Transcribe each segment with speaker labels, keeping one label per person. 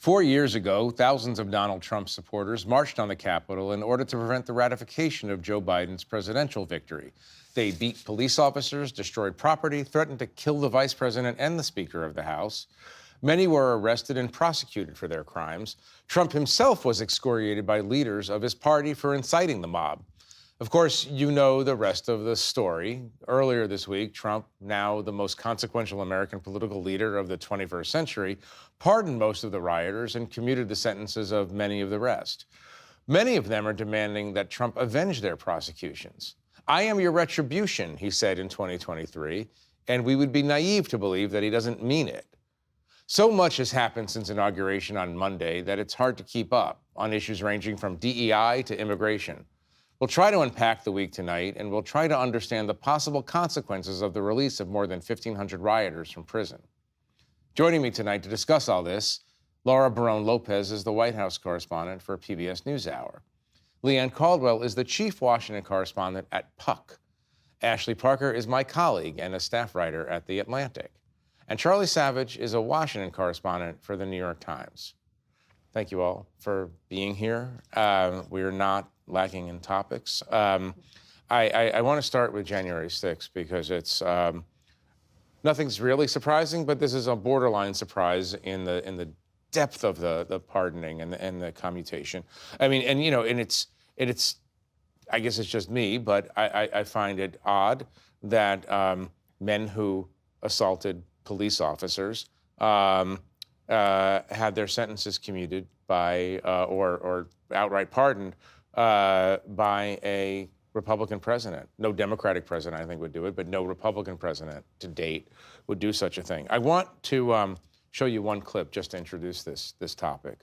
Speaker 1: 4 years ago, thousands of Donald Trump supporters marched on the Capitol in order to prevent the ratification of Joe Biden's presidential victory. They beat police officers, destroyed property, threatened to kill the vice president and the Speaker of the House. Many were arrested and prosecuted for their crimes. Trump himself was excoriated by leaders of his party for inciting the mob. Of course, you know the rest of the story. Earlier this week, Trump, now the most consequential American political leader of the 21st century, pardoned most of the rioters and commuted the sentences of many of the rest. Many of them are demanding that Trump avenge their prosecutions. "I am your retribution," he said in 2023, and we would be naive to believe that he doesn't mean it. So much has happened since inauguration on Monday that it's hard to keep up on issues ranging from DEI to immigration. We'll try to unpack the week tonight, and we'll try to understand the possible consequences of the release of more than 1,500 rioters from prison. Joining me tonight to discuss all this, Laura Barone-Lopez is the White House correspondent for PBS NewsHour. Leanne Caldwell is the chief Washington correspondent at Puck. Ashley Parker is my colleague and a staff writer at The Atlantic. And Charlie Savage is a Washington correspondent for The New York Times. Thank you all for being here. We are not lacking in topics. I want to start with January 6th because it's nothing's really surprising, but this is a borderline surprise in the depth of the pardoning and the commutation. I mean, and you know, and it's I guess it's just me, but I find it odd that men who assaulted police officers had their sentences commuted by or outright pardoned by a Republican president. No Democratic president, I think, would do it, but no Republican president to date would do such a thing. I want to show you one clip just to introduce this topic.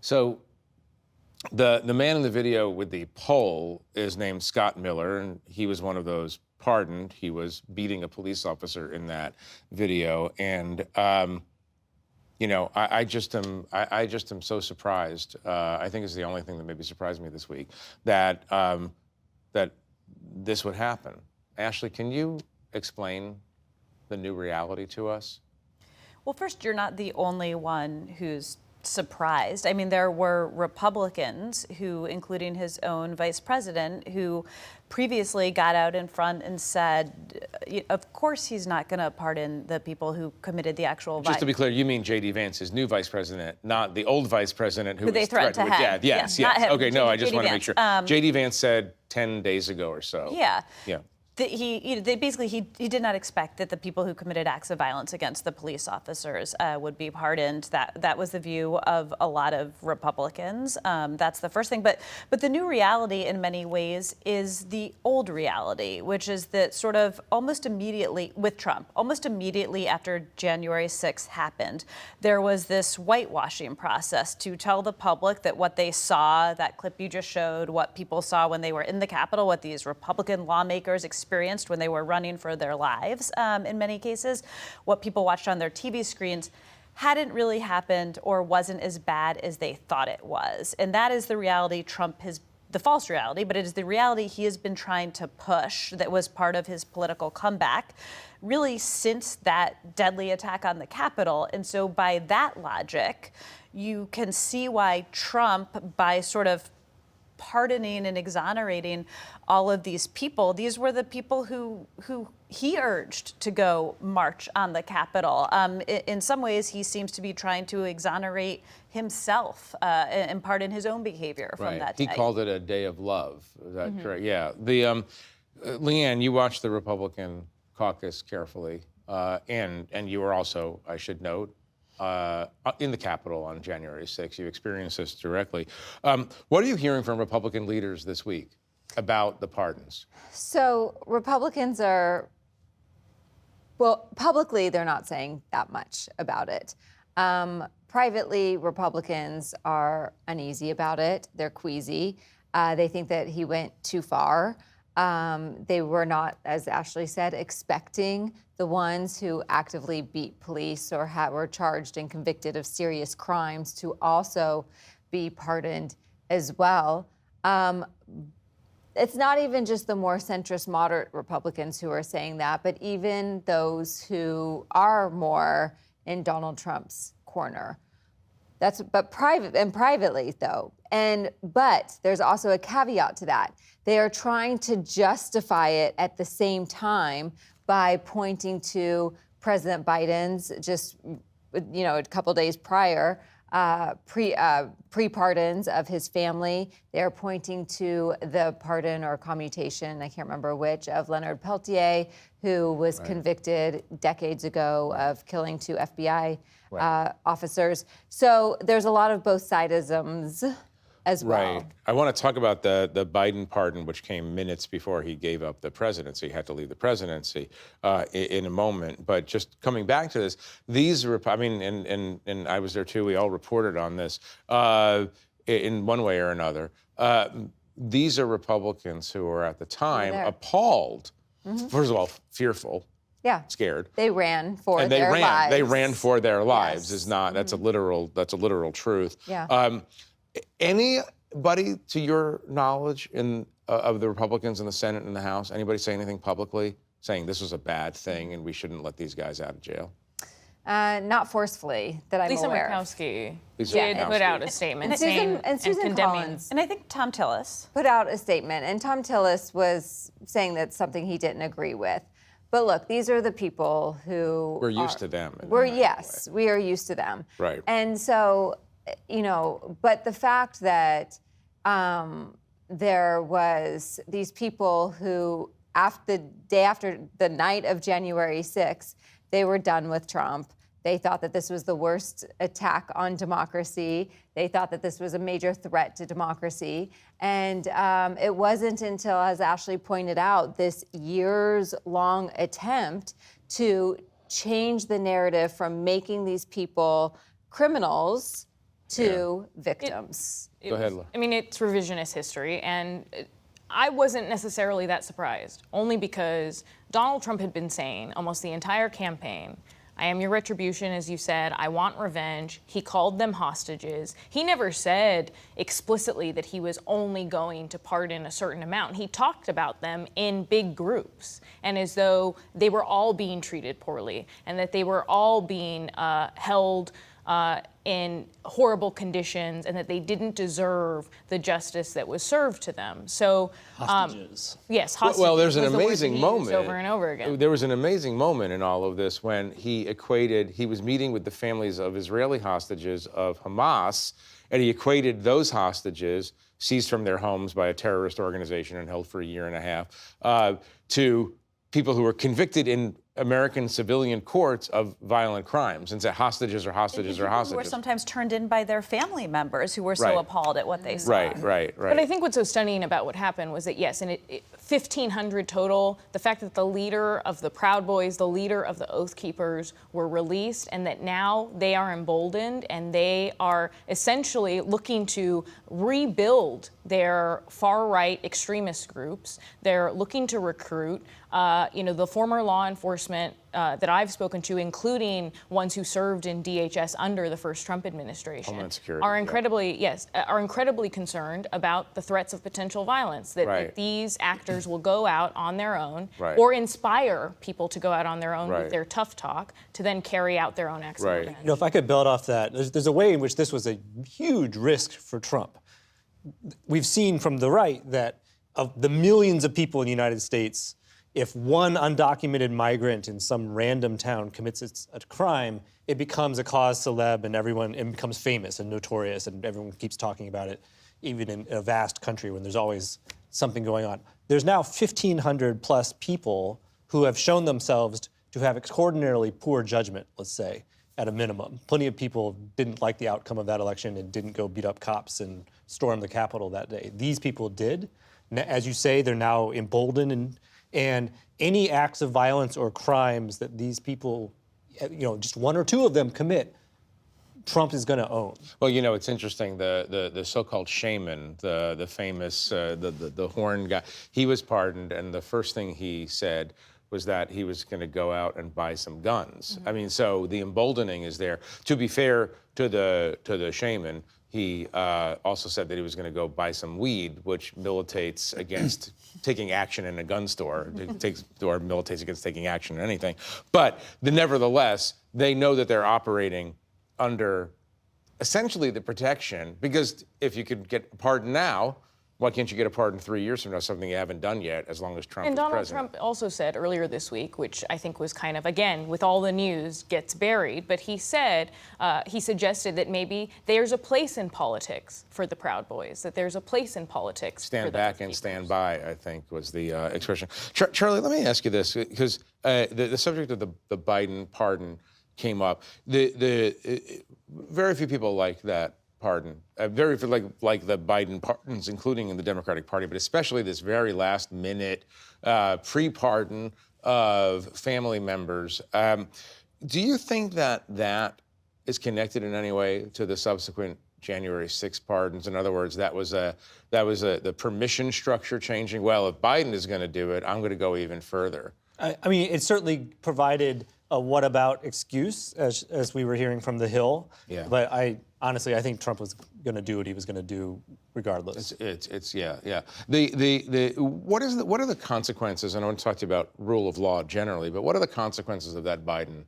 Speaker 1: So the man in the video with the pole is named Scott Miller, and he was one of those pardoned. He was beating a police officer in that video, and you know, I just am so surprised. I think it's the only thing that maybe surprised me this week that that this would happen. Ashley, can you explain the new reality to us?
Speaker 2: Well, first, you're not the only one who's surprised. I mean, there were Republicans who, including his own vice president, who previously got out in front and said, of course he's not going to pardon the people who committed the actual violence.
Speaker 1: Just to be clear, you mean J.D. Vance, his new vice president, not the old vice president who
Speaker 2: they
Speaker 1: was
Speaker 2: threatened
Speaker 1: threatened with
Speaker 2: to
Speaker 1: death. Yes, yes. Okay, no, I just want to make sure. J.D. Vance said 10 days ago or so.
Speaker 2: Yeah.
Speaker 1: Yeah.
Speaker 2: He did not expect that the people who committed acts of violence against the police officers would be pardoned. That was the view of a lot of Republicans. That's the first thing. But the new reality in many ways is the old reality, which is that sort of almost immediately with Trump, almost immediately after January 6th happened, there was this whitewashing process to tell the public that what they saw, that clip you just showed, what people saw when they were in the Capitol, what these Republican lawmakers experienced when they were running for their lives, in many cases, what people watched on their TV screens hadn't really happened or wasn't as bad as they thought it was. And that is the reality Trump has, the false reality, but it is the reality he has been trying to push that was part of his political comeback, really since that deadly attack on the Capitol. And so by that logic, you can see why Trump, by sort of pardoning and exonerating all of these people, these were the people who he urged to go march on the Capitol. In some ways, he seems to be trying to exonerate himself and pardon his own behavior from that day.
Speaker 1: He called it a day of love. Is that correct? Yeah. The Leanne, you watched the Republican caucus carefully, and you were also, I should note, in the Capitol on January 6th. You experienced this directly. What are you hearing from Republican leaders this week about the pardons?
Speaker 3: So Republicans are, well, publicly, they're not saying that much about it. Privately, Republicans are uneasy about it. They're queasy. They think that he went too far. They were not, as Ashley said, expecting the ones who actively beat police or were charged and convicted of serious crimes to also be pardoned as well. it's not even just the more centrist moderate Republicans who are saying that, but even those who are more in Donald Trump's corner. Privately though. But there's also a caveat to that. They are trying to justify it at the same time by pointing to President Biden's just, a couple days prior, pre-pardons of his family. They're pointing to the pardon or commutation, I can't remember which, of Leonard Peltier, who was convicted decades ago of killing 2 FBI officers. So there's a lot of both sidisms as well.
Speaker 1: Right. I want to talk about the Biden pardon, which came minutes before he gave up the presidency, had to leave the presidency in a moment. But just coming back to this, and I was there too, we all reported on this in one way or another. These are Republicans who were at the time appalled, first of all, fearful.
Speaker 3: Yeah.
Speaker 1: Scared.
Speaker 3: They ran for their lives.
Speaker 1: They ran for their lives.
Speaker 3: Yes.
Speaker 1: That's a literal truth.
Speaker 3: Yeah.
Speaker 1: Anybody, to your knowledge, of the Republicans in the Senate and the House, anybody say anything publicly saying this was a bad thing and we shouldn't let these guys out of jail?
Speaker 3: Not forcefully, that I'm aware of.
Speaker 4: Murkowski
Speaker 1: Lisa
Speaker 4: did
Speaker 1: Murkowski.
Speaker 4: put out a statement
Speaker 3: And
Speaker 4: saying
Speaker 3: Susan
Speaker 4: condemning.
Speaker 3: Collins
Speaker 2: And I think Tom Tillis.
Speaker 3: put out a statement, and Tom Tillis was saying that's something he didn't agree with. But look, these are the people who
Speaker 1: We're used to them.
Speaker 3: We are used to them.
Speaker 1: Right.
Speaker 3: And so, but the fact that there was these people who, the day after the night of January 6th, they were done with Trump. They thought that this was the worst attack on democracy. They thought that this was a major threat to democracy. And it wasn't until, as Ashley pointed out, this years-long attempt to change the narrative from making these people criminals to victims.
Speaker 1: Go ahead, Laura.
Speaker 4: I mean, it's revisionist history, and I wasn't necessarily that surprised, only because Donald Trump had been saying almost the entire campaign, I am your retribution, as you said. I want revenge. He called them hostages. He never said explicitly that he was only going to pardon a certain amount. He talked about them in big groups and as though they were all being treated poorly and that they were all being held in horrible conditions and that they didn't deserve the justice that was served to them. So,
Speaker 5: hostages.
Speaker 4: Yes, hostages.
Speaker 1: Well, there's an
Speaker 4: was the word
Speaker 1: amazing
Speaker 4: that he
Speaker 1: moment.
Speaker 4: used over and over again.
Speaker 1: There was an amazing moment in all of this when he was meeting with the families of Israeli hostages of Hamas, and he equated those hostages seized from their homes by a terrorist organization and held for a year and a half to people who were convicted in American civilian courts of violent crimes, and said hostages are hostages are
Speaker 2: Who
Speaker 1: hostages.
Speaker 2: were sometimes turned in by their family members who were so
Speaker 1: Right.
Speaker 2: appalled at what they saw.
Speaker 1: Right.
Speaker 4: But I think what's so stunning about what happened was that, yes, and 1,500 total, the fact that the leader of the Proud Boys, the leader of the Oath Keepers were released, and that now they are emboldened and they are essentially looking to rebuild their far-right extremist groups. They're looking to recruit. The former law enforcement that I've spoken to, including ones who served in DHS under the first Trump administration,
Speaker 1: Homeland Security,
Speaker 4: are
Speaker 1: yeah.
Speaker 4: incredibly concerned about the threats of potential violence, that these actors will go out on their own or inspire people to go out on their own with their tough talk to then carry out their own acts of revenge.
Speaker 5: If I could build off that, there's a way in which this was a huge risk for Trump. We've seen from the right that of the millions of people in the United States, if one undocumented migrant in some random town commits a crime, it becomes a cause celeb and becomes famous and notorious and everyone keeps talking about it, even in a vast country when there's always something going on. There's now 1,500 plus people who have shown themselves to have extraordinarily poor judgment, let's say, at a minimum. Plenty of people didn't like the outcome of that election and didn't go beat up cops and storm the Capitol that day. These people did. As you say, they're now emboldened and any acts of violence or crimes that these people, just one or two of them commit, Trump is going to own.
Speaker 1: Well, it's interesting. The so-called shaman, the famous the horn guy, he was pardoned, and the first thing he said was that he was going to go out and buy some guns. I mean, so the emboldening is there. To be fair to the shaman, he also said that he was going to go buy some weed, which militates against taking action in a gun store. Or militates against taking action in anything. But nevertheless, they know that they're operating under essentially the protection, because if you could get a pardon now, why can't you get a pardon 3 years from now, something you haven't done yet, as long as Trump is
Speaker 4: Donald
Speaker 1: president?
Speaker 4: Trump also said earlier this week, which I think was kind of, again, with all the news, gets buried, but he said, he suggested that maybe there's a place in politics for the Proud Boys, that there's a place in politics for
Speaker 1: Stand back and stand by, I think, was the expression. Charlie, let me ask you this, because the subject of the Biden pardon came up. Very few people like that pardon. Very few like the Biden pardons, including in the Democratic Party, but especially this very last minute pre-pardon of family members. Do you think that is connected in any way to the subsequent January 6 pardons? In other words, that was the permission structure changing. Well, if Biden is going to do it, I'm going to go even further.
Speaker 5: I mean, it certainly provided a what about excuse, as we were hearing from the Hill.
Speaker 1: Yeah.
Speaker 5: But honestly, I think Trump was going to do what he was going to do regardless.
Speaker 1: Yeah. What are the consequences? And I want to talk to you about rule of law generally, but what are the consequences of that Biden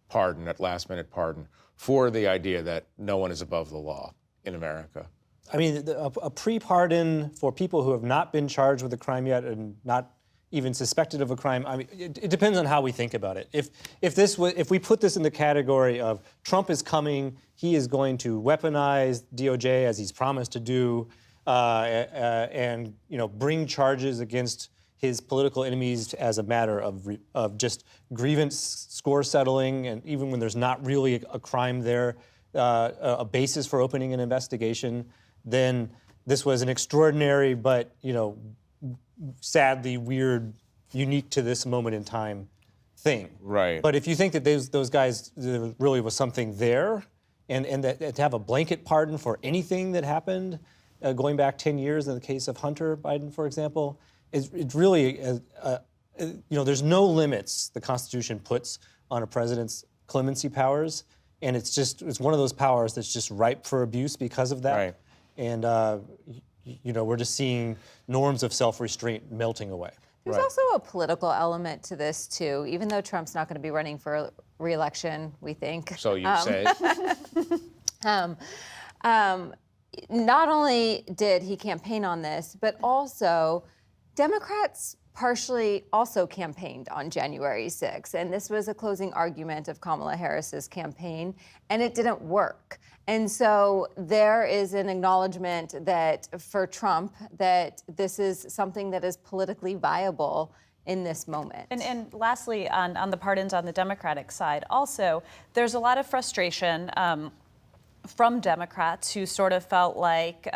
Speaker 1: pardon, that last-minute pardon, for the idea that no one is above the law in America?
Speaker 5: I mean, a pre-pardon for people who have not been charged with a crime yet and not even suspected of a crime. I mean, it depends on how we think about it. If we put this in the category of Trump is coming, he is going to weaponize DOJ as he's promised to do, and bring charges against his political enemies as a matter of just grievance score settling, and even when there's not really a crime there, a basis for opening an investigation, then this was an extraordinary but sadly weird, unique to this moment in time thing.
Speaker 1: Right.
Speaker 5: But if you think that those guys, there really was something there, and that to have a blanket pardon for anything that happened going back 10 years in the case of Hunter Biden, for example, it's really, there's no limits the Constitution puts on a president's clemency powers, and it's one of those powers that's just ripe for abuse because of that.
Speaker 1: Right.
Speaker 5: And we're just seeing norms of self-restraint melting away.
Speaker 3: There's also a political element to this, too, even though Trump's not going to be running for re-election, we think.
Speaker 1: So you say.
Speaker 3: Not only did he campaign on this, but also Democrats partially also campaigned on January 6th. And this was a closing argument of Kamala Harris's campaign, and it didn't work. And so there is an acknowledgement that for Trump that this is something that is politically viable in this moment.
Speaker 2: And lastly, on the pardons on the Democratic side, also, there's a lot of frustration from Democrats who sort of felt like,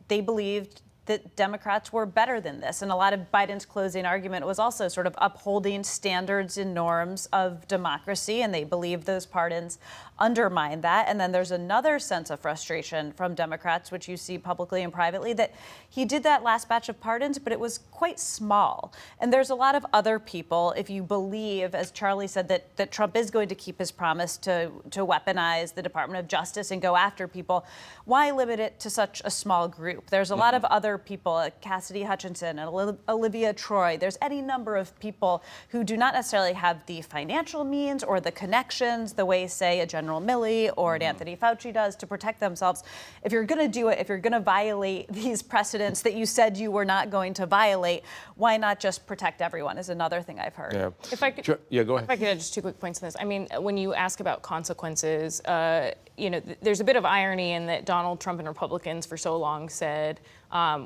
Speaker 2: they believed that Democrats were better than this. And a lot of Biden's closing argument was also sort of upholding standards and norms of democracy, and they believe those pardons undermine that. And then there's another sense of frustration from Democrats, which you see publicly and privately, that he did that last batch of pardons, but it was quite small. And there's a lot of other people, if you believe, as Charlie said, that Trump is going to keep his promise to weaponize the Department of Justice and go after people, why limit it to such a small group? There's a lot of other people, Cassidy Hutchinson and Olivia Troy. There's any number of people who do not necessarily have the financial means or the connections the way, say, a General Milley or an Anthony Fauci does to protect themselves. If you're going to do it, if you're going to violate these precedents that you said you were not going to violate, why not just protect everyone is another thing I've heard.
Speaker 1: Yeah.
Speaker 4: If I could,
Speaker 1: go ahead.
Speaker 4: If I could add just 2 quick points on this. I mean, when you ask about consequences, there's a bit of irony in that Donald Trump and Republicans for so long said,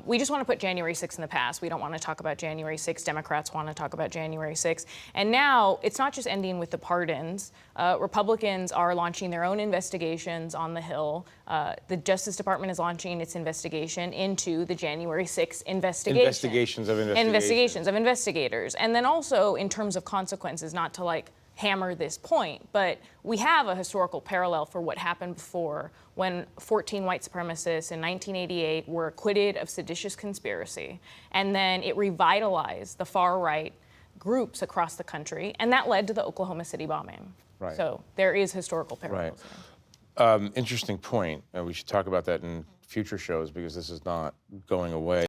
Speaker 4: we just want to put January 6th in the past. We don't want to talk about January 6th. Democrats want to talk about January 6th. And now it's not just ending with the pardons. Republicans are launching their own investigations on the Hill. The Justice Department is launching its investigation into the January 6th investigation.
Speaker 1: Investigations of
Speaker 4: investigators. And then also in terms of consequences, not to hammer this point, but we have a historical parallel for what happened before when 14 white supremacists in 1988 were acquitted of seditious conspiracy, and then it revitalized the far-right groups across the country, and that led to the Oklahoma City bombing.
Speaker 1: Right.
Speaker 4: So there is historical parallels.
Speaker 1: Right. Interesting point. We should talk about that in future shows because this is not going away.